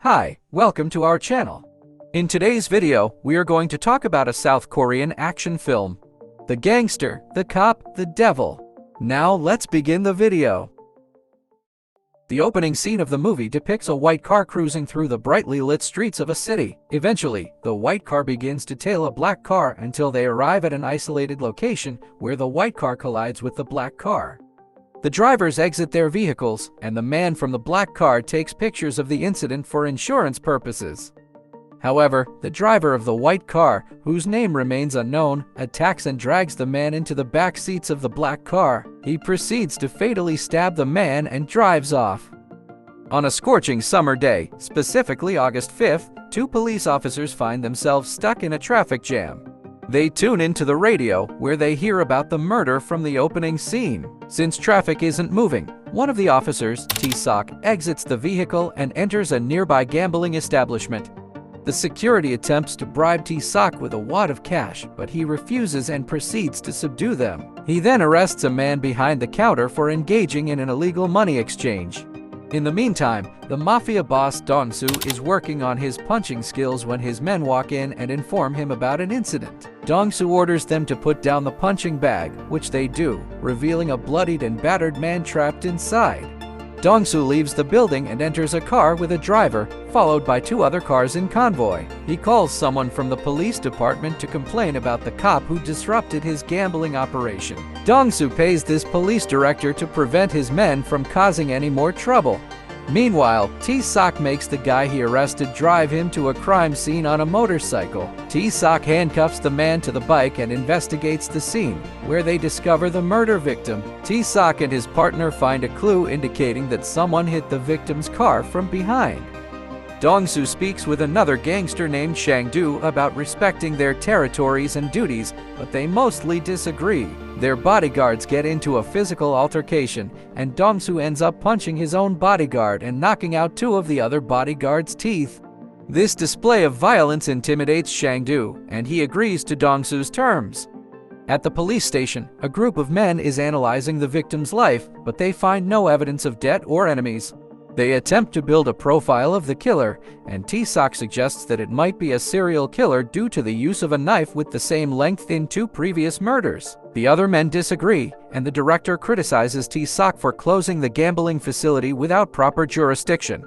Hi, welcome to our channel. In today's video, we are going to talk about a South Korean action film, The Gangster, the Cop, the Devil. Now let's begin the video. The opening scene of the movie depicts a white car cruising through the brightly lit streets of a city. Eventually, the white car begins to tail a black car until they arrive at an isolated location where the white car collides with the black car. The drivers exit their vehicles, and the man from the black car takes pictures of the incident for insurance purposes. However, the driver of the white car, whose name remains unknown, attacks and drags the man into the back seats of the black car. He proceeds to fatally stab the man and drives off. On a scorching summer day, specifically August 5th, two police officers find themselves stuck in a traffic jam. They tune into the radio, where they hear about the murder from the opening scene. Since traffic isn't moving, one of the officers, T-Sok, exits the vehicle and enters a nearby gambling establishment. The security attempts to bribe T-Sok with a wad of cash, but he refuses and proceeds to subdue them. He then arrests a man behind the counter for engaging in an illegal money exchange. In the meantime, the mafia boss Dong-soo is working on his punching skills when his men walk in and inform him about an incident. Dong-soo orders them to put down the punching bag, which they do, revealing a bloodied and battered man trapped inside. Dong-soo leaves the building and enters a car with a driver, followed by two other cars in convoy. He calls someone from the police department to complain about the cop who disrupted his gambling operation. Dong-soo pays this police director to prevent his men from causing any more trouble. Meanwhile, T-Sok makes the guy he arrested drive him to a crime scene on a motorcycle. T-Sok handcuffs the man to the bike and investigates the scene, where they discover the murder victim. T-Sok and his partner find a clue indicating that someone hit the victim's car from behind. Dong-soo speaks with another gangster named Chang-do about respecting their territories and duties, but they mostly disagree. Their bodyguards get into a physical altercation, and Dong-soo ends up punching his own bodyguard and knocking out two of the other bodyguard's teeth. This display of violence intimidates Chang-do, and he agrees to Dong-soo's terms. At the police station, a group of men is analyzing the victim's life, but they find no evidence of debt or enemies. They attempt to build a profile of the killer, and T-Sok suggests that it might be a serial killer due to the use of a knife with the same length in two previous murders. The other men disagree, and the director criticizes T-Sok for closing the gambling facility without proper jurisdiction.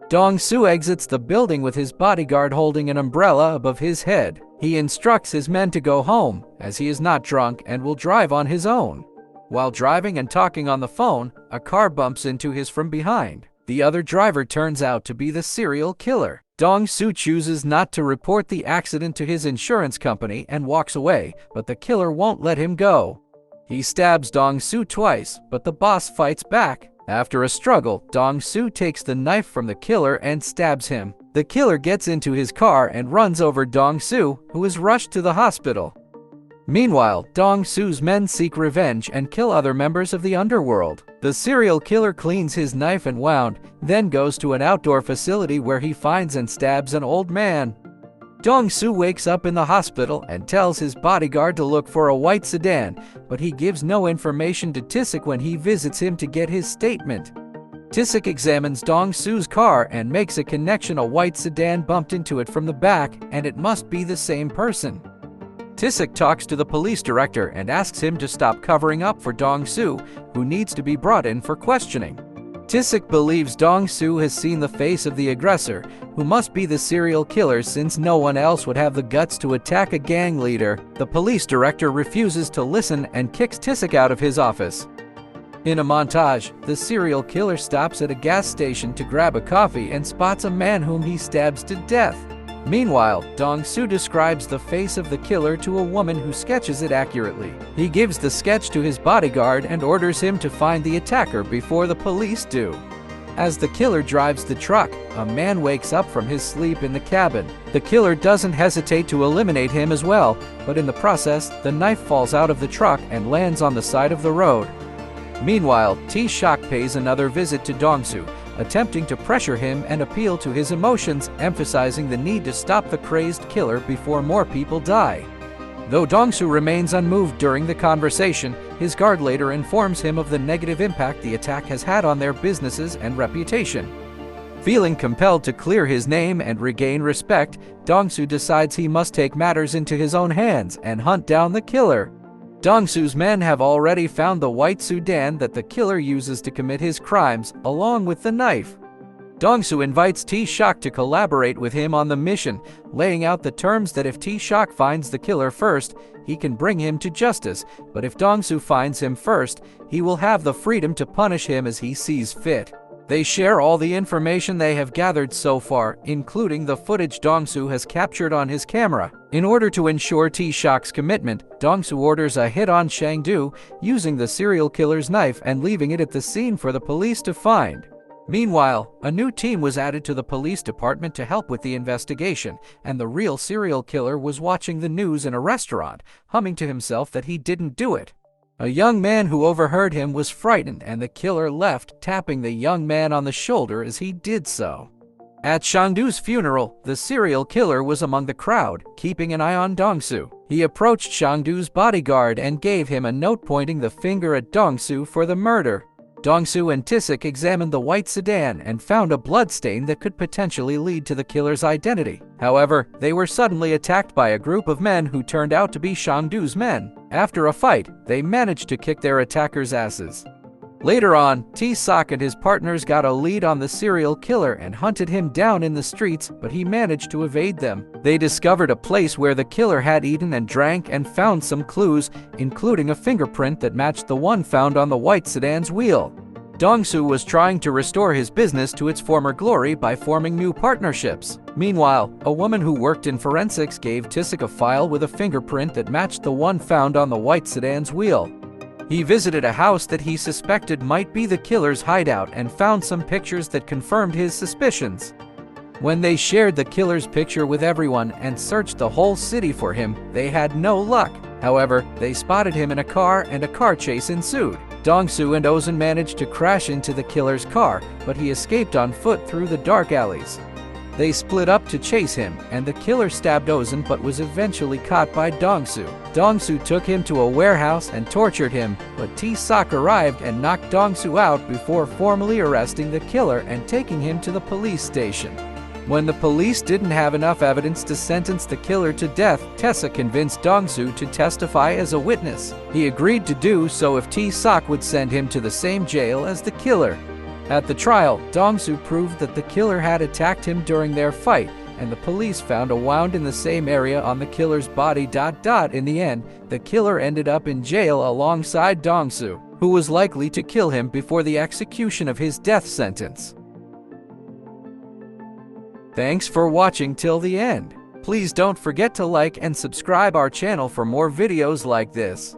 Dong-soo exits the building with his bodyguard holding an umbrella above his head. He instructs his men to go home, as he is not drunk and will drive on his own. While driving and talking on the phone, a car bumps into his from behind. The other driver turns out to be the serial killer. Dong-soo chooses not to report the accident to his insurance company and walks away, but the killer won't let him go. He stabs Dong-soo twice, but the boss fights back. After a struggle, Dong-soo takes the knife from the killer and stabs him. The killer gets into his car and runs over Dong-soo, who is rushed to the hospital. Meanwhile, Dong-soo's men seek revenge and kill other members of the underworld. The serial killer cleans his knife and wound, then goes to an outdoor facility where he finds and stabs an old man. Dong-soo wakes up in the hospital and tells his bodyguard to look for a white sedan, but he gives no information to T-Sok when he visits him to get his statement. T-Sok examines Dong-soo's car and makes a connection: a white sedan bumped into it from the back, and it must be the same person. T-Sok talks to the police director and asks him to stop covering up for Dong-soo, who needs to be brought in for questioning. T-Sok believes Dong-soo has seen the face of the aggressor, who must be the serial killer since no one else would have the guts to attack a gang leader. The police director refuses to listen and kicks T-Sok out of his office. In a montage, the serial killer stops at a gas station to grab a coffee and spots a man whom he stabs to death. Meanwhile, Dong-soo describes the face of the killer to a woman who sketches it accurately. He gives the sketch to his bodyguard and orders him to find the attacker before the police do. As the killer drives the truck, a man wakes up from his sleep in the cabin. The killer doesn't hesitate to eliminate him as well, but in the process, the knife falls out of the truck and lands on the side of the road. Meanwhile, T-Sok pays another visit to Dong-soo, attempting to pressure him and appeal to his emotions, emphasizing the need to stop the crazed killer before more people die. Though Dong-soo remains unmoved during the conversation, his guard later informs him of the negative impact the attack has had on their businesses and reputation. Feeling compelled to clear his name and regain respect, Dong-soo decides he must take matters into his own hands and hunt down the killer. Dong-soo's men have already found the white sedan that the killer uses to commit his crimes, along with the knife. Dong-soo invites T-Shock to collaborate with him on the mission, laying out the terms that if T-Shock finds the killer first, he can bring him to justice, but if Dong-soo finds him first, he will have the freedom to punish him as he sees fit. They share all the information they have gathered so far, including the footage Dong-soo has captured on his camera. In order to ensure T-Shock's commitment, Dong-soo orders a hit on Chang-do, using the serial killer's knife and leaving it at the scene for the police to find. Meanwhile, a new team was added to the police department to help with the investigation, and the real serial killer was watching the news in a restaurant, humming to himself that he didn't do it. A young man who overheard him was frightened, and the killer left, tapping the young man on the shoulder as he did so. At Chang-do's funeral, the serial killer was among the crowd, keeping an eye on Dong-soo. He approached Chang-do's bodyguard and gave him a note pointing the finger at Dong-soo for the murder. Dong-soo and Tisik examined the white sedan and found a bloodstain that could potentially lead to the killer's identity. However, they were suddenly attacked by a group of men who turned out to be Chang-do's men. After a fight, they managed to kick their attackers' asses. Later on, T-Sok and his partners got a lead on the serial killer and hunted him down in the streets, but he managed to evade them. They discovered a place where the killer had eaten and drank and found some clues, including a fingerprint that matched the one found on the white sedan's wheel. Dong-soo was trying to restore his business to its former glory by forming new partnerships. Meanwhile, a woman who worked in forensics gave Tisik a file with a fingerprint that matched the one found on the white sedan's wheel. He visited a house that he suspected might be the killer's hideout and found some pictures that confirmed his suspicions. When they shared the killer's picture with everyone and searched the whole city for him, they had no luck. However, they spotted him in a car and a car chase ensued. Dong-soo and Ozan managed to crash into the killer's car, but he escaped on foot through the dark alleys. They split up to chase him, and the killer stabbed Ozan but was eventually caught by Dong-soo. Dong-soo took him to a warehouse and tortured him, but T-Sok arrived and knocked Dong-soo out before formally arresting the killer and taking him to the police station. When the police didn't have enough evidence to sentence the killer to death, Tessa convinced Dong-soo to testify as a witness. He agreed to do so if T-Sok would send him to the same jail as the killer. At the trial, Dong-soo proved that the killer had attacked him during their fight, and the police found a wound in the same area on the killer's body. In the end, the killer ended up in jail alongside Dong-soo, who was likely to kill him before the execution of his death sentence. Thanks for watching till the end. Please don't forget to like and subscribe our channel for more videos like this.